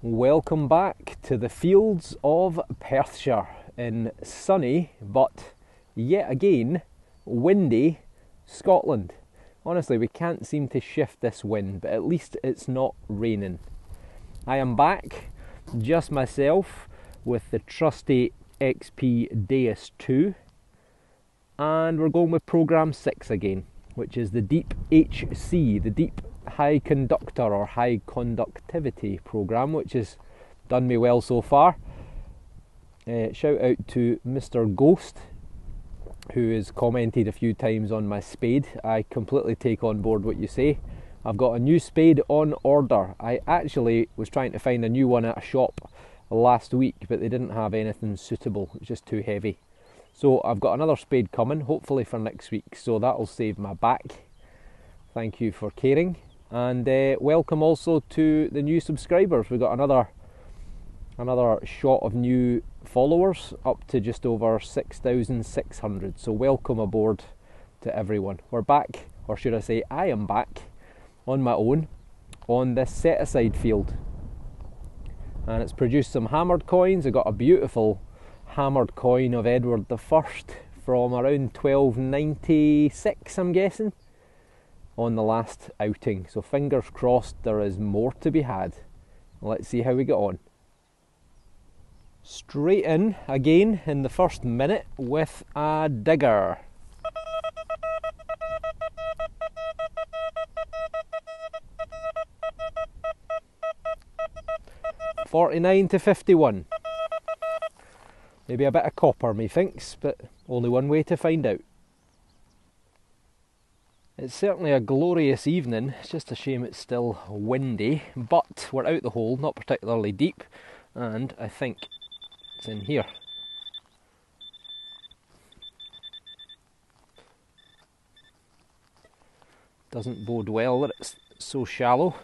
Welcome back to the fields of Perthshire in sunny but yet again windy Scotland. Honestly, we can't seem to shift this wind, but at least it's not raining. I am back, just myself, with the trusty XP DEUS II, and we're going with program 6 again, which is the Deep HC, the Deep High Conductor or High Conductivity program, which has done me well so far. Shout out to Mr. Ghost, who has commented a few times on my spade. I completely take on board what you say. I've got a new spade on order. I actually was trying to find a new one at a shop last week, but they didn't have anything suitable. It was just too heavy. So I've got another spade coming, hopefully for next week, so that'll save my back. Thank you for caring. And welcome also to the new subscribers. We've got another shot of new followers, up to just over 6,600. So welcome aboard to everyone. We're back, or should I say I am back, on my own, on this set aside field. And it's produced some hammered coins. I got a beautiful hammered coin of Edward I from around 1296, I'm guessing, on the last outing. So fingers crossed there is more to be had. Let's see how we get on. Straight in again in the first minute with a digger. $49 to $51. Maybe a bit of copper, methinks, but only one way to find out. It's certainly a glorious evening. It's just a shame it's still windy, but we're out the hole, not particularly deep, and I think it's in here. Doesn't bode well that it's so shallow.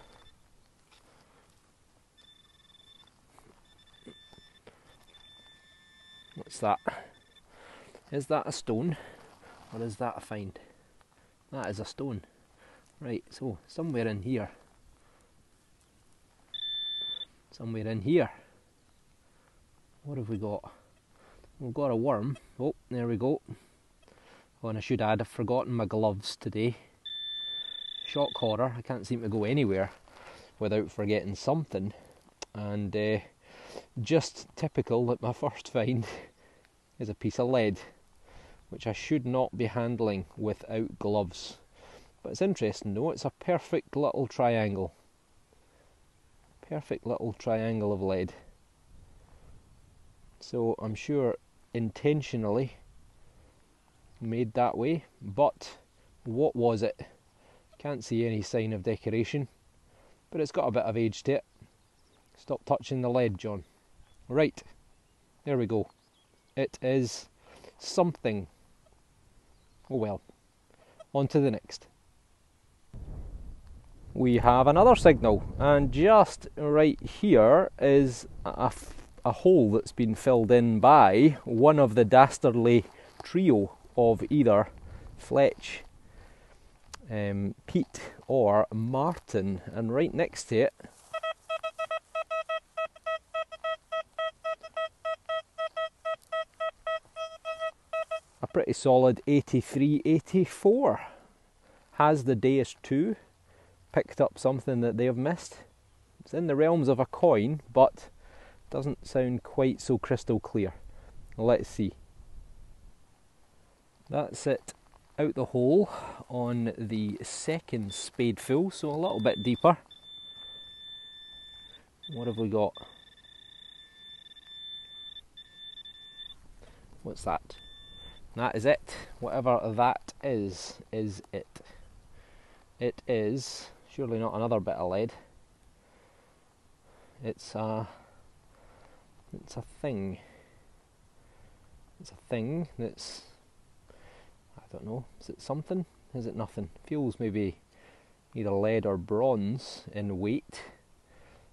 What's that? Is that a stone, or is that a find? That is a stone. Right, so somewhere in here. Somewhere in here. What have we got? We've got a worm. Oh, there we go. Oh, and I should add, I've forgotten my gloves today. Shock horror, I can't seem to go anywhere without forgetting something. And just typical that my first find is a piece of lead, which I should not be handling without gloves. But it's interesting though, it's a perfect little triangle. Perfect little triangle of lead. So I'm sure intentionally made that way, but what was it? Can't see any sign of decoration, but it's got a bit of age to it. Stop touching the lead, John. Right, there we go. It is something. Oh well, on to the next. We have another signal, and just right here is a hole that's been filled in by one of the dastardly trio of either Fletch, Pete or Martin, and right next to it a pretty solid 83-84. Has the DEUS II picked up something that they have missed? It's in the realms of a coin, but doesn't sound quite so crystal clear. Let's see. That's it out the hole on the second spadeful, so a little bit deeper. What have we got? What's that? That is it. Whatever that is it. It is surely not another bit of lead. It's a thing. It's a thing that's, I don't know, is it something? Is it nothing? Feels maybe either lead or bronze in weight.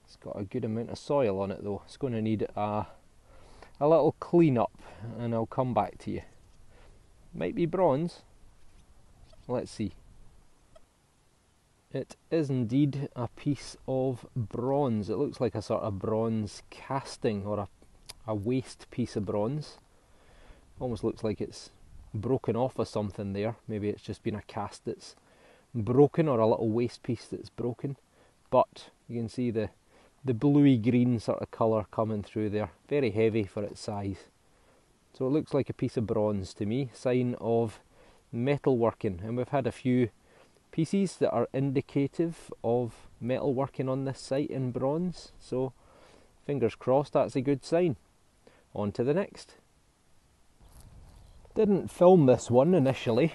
It's got a good amount of soil on it though. It's going to need a little clean up, and I'll come back to you. Might be bronze. Let's see. It is indeed a piece of bronze. It looks like a sort of bronze casting, or a waste piece of bronze. Almost looks like it's broken off of something there. Maybe it's just been a cast that's broken, or a little waste piece that's broken. But you can see the bluey green sort of colour coming through there. Very heavy for its size. So it looks like a piece of bronze to me, sign of metalworking. And we've had a few pieces that are indicative of metalworking on this site in bronze. So fingers crossed, that's a good sign. On to the next. Didn't film this one initially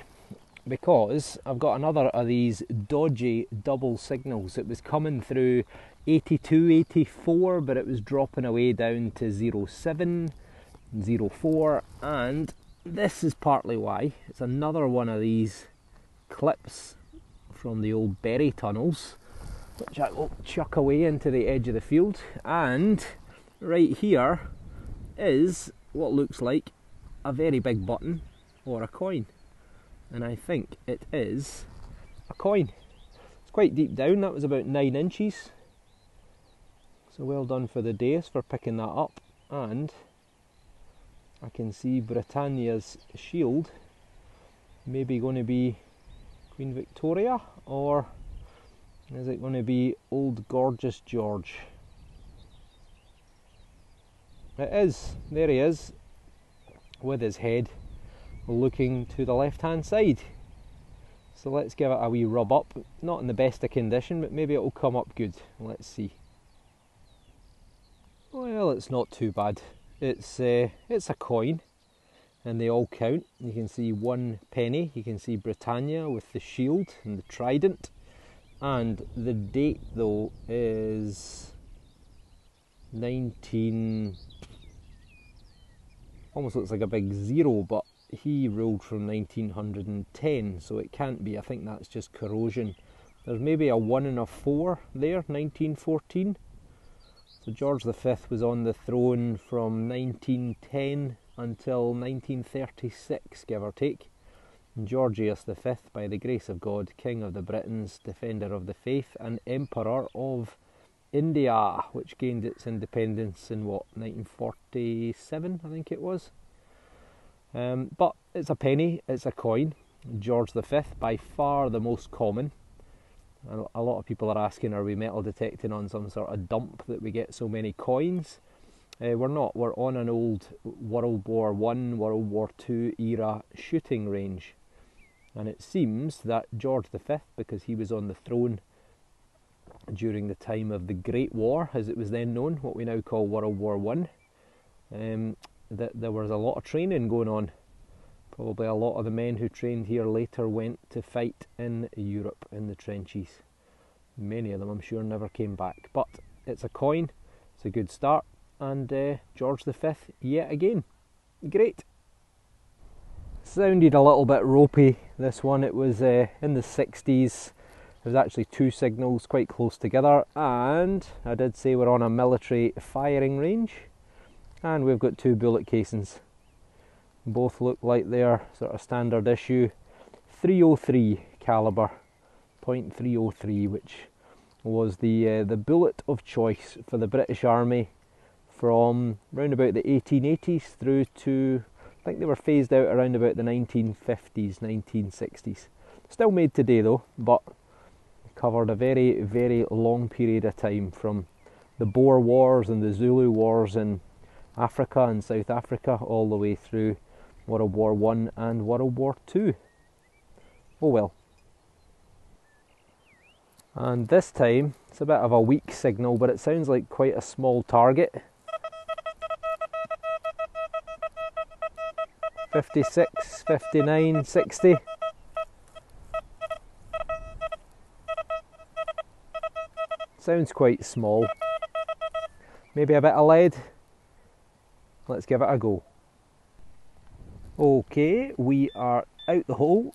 because I've got another of these dodgy double signals. It was coming through 82, 84, but it was dropping away down to 07, 04, and this is partly why. It's another one of these clips from the old berry tunnels, which I will chuck away into the edge of the field. And right here is what looks like a very big button or a coin, and I think it is a coin. It's quite deep down. That was about 9 inches, so well done for the Deus for picking that up. And I can see Britannia's shield, maybe going to be Queen Victoria, or is it going to be Old Gorgeous George? It is. There he is, with his head looking to the left hand side. So let's give it a wee rub up. Not in the best of condition, but maybe it will come up good. Let's see. Well, it's not too bad. It's a coin, and they all count. You can see 1 penny, you can see Britannia with the shield and the trident, and the date though is 19... almost looks like a big 0, but he ruled from 1910, so it can't be. I think that's just corrosion. There's maybe a 1 and a 4 there, 1914. So George V was on the throne from 1910 until 1936, give or take. And Georgius V, by the grace of God, King of the Britons, Defender of the Faith, and Emperor of India, which gained its independence in what, 1947, I think it was. But it's a penny, it's a coin. George V, by far the most common. A lot of people are asking, are we metal detecting on some sort of dump that we get so many coins? We're not. We're on an old World War I, World War II era shooting range. And it seems that George V, because he was on the throne during the time of the Great War, as it was then known, what we now call World War I, that there was a lot of training going on. Probably a lot of the men who trained here later went to fight in Europe in the trenches. Many of them, I'm sure, never came back. But it's a coin, it's a good start, and George V yet again. Great. Sounded a little bit ropey, this one. It was in the 60s. There's actually 2 signals quite close together, and I did say we're on a military firing range, and we've got 2 bullet casings. Both look like they're sort of standard issue 303 calibre, .303, which was the bullet of choice for the British Army from round about the 1880s through to, I think they were phased out around about the 1950s, 1960s. Still made today though, but covered a very, very long period of time, from the Boer Wars and the Zulu Wars in Africa and South Africa all the way through World War I and World War II. Oh well. And this time it's a bit of a weak signal, but it sounds like quite a small target. 56, 59, 60. Sounds quite small. Maybe a bit of lead. Let's give it a go. Okay, we are out the hole.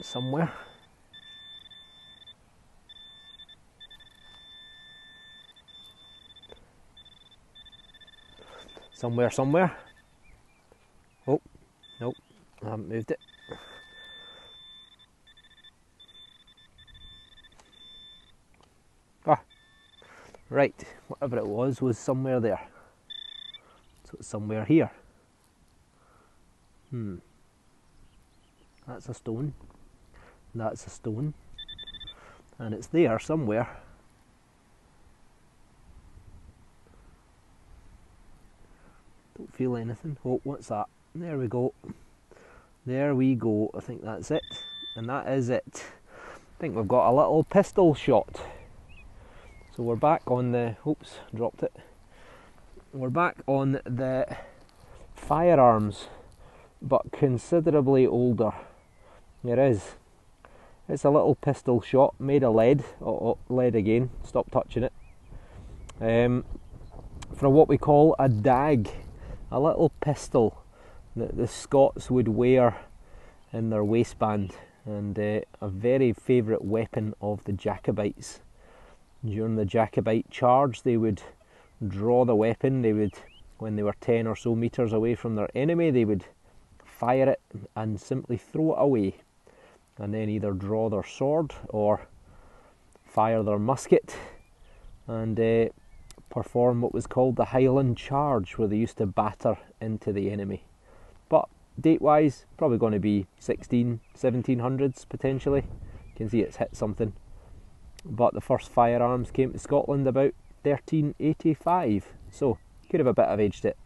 Somewhere. Somewhere. Oh, nope, I haven't moved it. Right, whatever it was somewhere there. So it's somewhere here. That's a stone. That's a stone. And it's there somewhere. Don't feel anything. Oh, what's that? There we go. There we go. I think that's it. And that is it. I think we've got a little pistol shot. So we're back on the... Oops, dropped it. We're back on the firearms, but considerably older. It is. It's a little pistol shot made of lead. Oh, lead again. Stop touching it. For what we call a dag. A little pistol that the Scots would wear in their waistband, and a very favourite weapon of the Jacobites. During the Jacobite charge, they would draw the weapon. They would, when they were 10 or so metres away from their enemy, they would fire it and simply throw it away, and then either draw their sword or fire their musket and perform what was called the Highland Charge, where they used to batter into the enemy. But date-wise, probably going to be 1700s potentially. You can see it's hit something. But the first firearms came to Scotland about 1385, so could have a bit of aged it.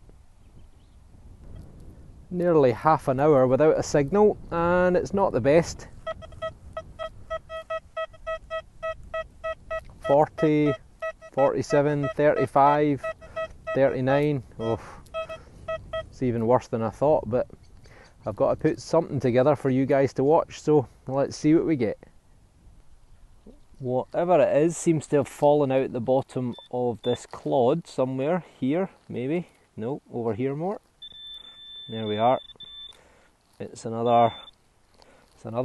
Nearly half an hour without a signal, and it's not the best. 40, 47, 35, 39. Oh, it's even worse than I thought, but I've got to put something together for you guys to watch, so let's see what we get. Whatever it is seems to have fallen out the bottom of this clod somewhere. Here, maybe. No, over here more. There we are. It's another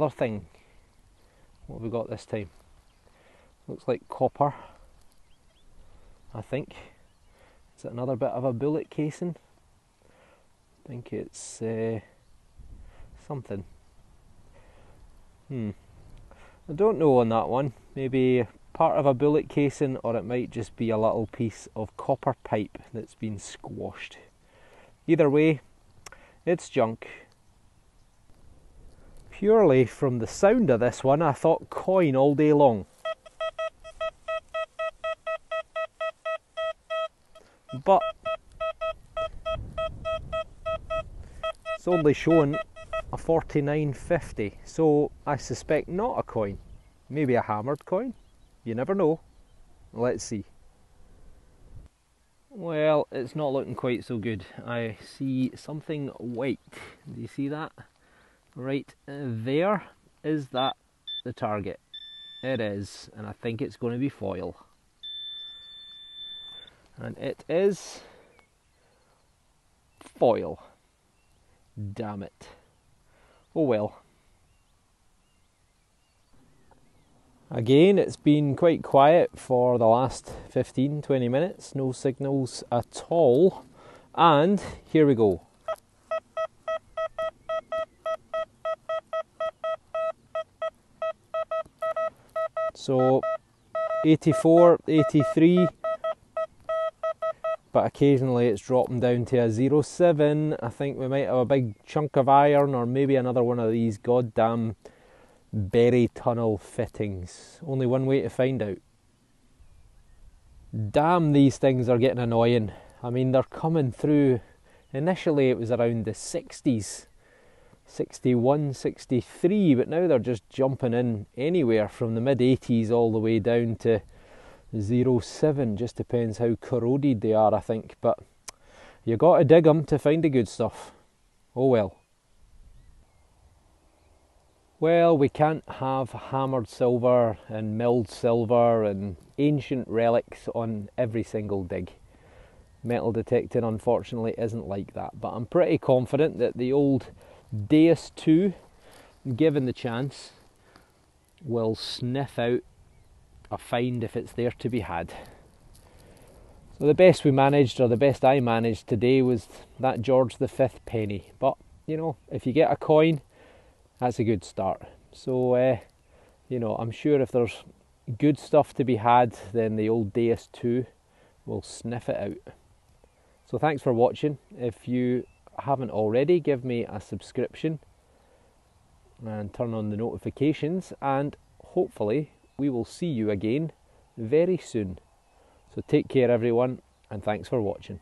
thing. What have we got this time? Looks like copper, I think. Is it another bit of a bullet casing? I think it's something. I don't know on that one. Maybe part of a bullet casing, or it might just be a little piece of copper pipe that's been squashed. Either way, it's junk. Purely from the sound of this one, I thought coin all day long. But it's only showing a 49.50, so I suspect not a coin. Maybe a hammered coin? You never know. Let's see. Well, it's not looking quite so good. I see something white. Do you see that? Right there. Is that the target? It is, and I think it's going to be foil. And it is foil. Damn it. Oh well. Again, it's been quite quiet for the last 15-20 minutes. No signals at all. And here we go. So 84, 83. But occasionally it's dropping down to a 0.7. I think we might have a big chunk of iron, or maybe another one of these goddamn berry tunnel fittings. Only one way to find out. Damn, these things are getting annoying. I mean, they're coming through. Initially it was around the 60s, 61, 63, but now they're just jumping in anywhere from the mid 80s all the way down to 0.7. Just depends how corroded they are, I think, but you got to dig them to find the good stuff. Oh well. Well, we can't have hammered silver and milled silver and ancient relics on every single dig. Metal detecting unfortunately isn't like that, but I'm pretty confident that the old Deus II, given the chance, will sniff out a find if it's there to be had. So the best we managed, or the best I managed today, was that George V penny. But you know, if you get a coin, that's a good start. So you know, I'm sure if there's good stuff to be had, then the old Deus II will sniff it out. So thanks for watching. If you haven't already, give me a subscription and turn on the notifications, and hopefully we will see you again very soon. So take care everyone, and thanks for watching.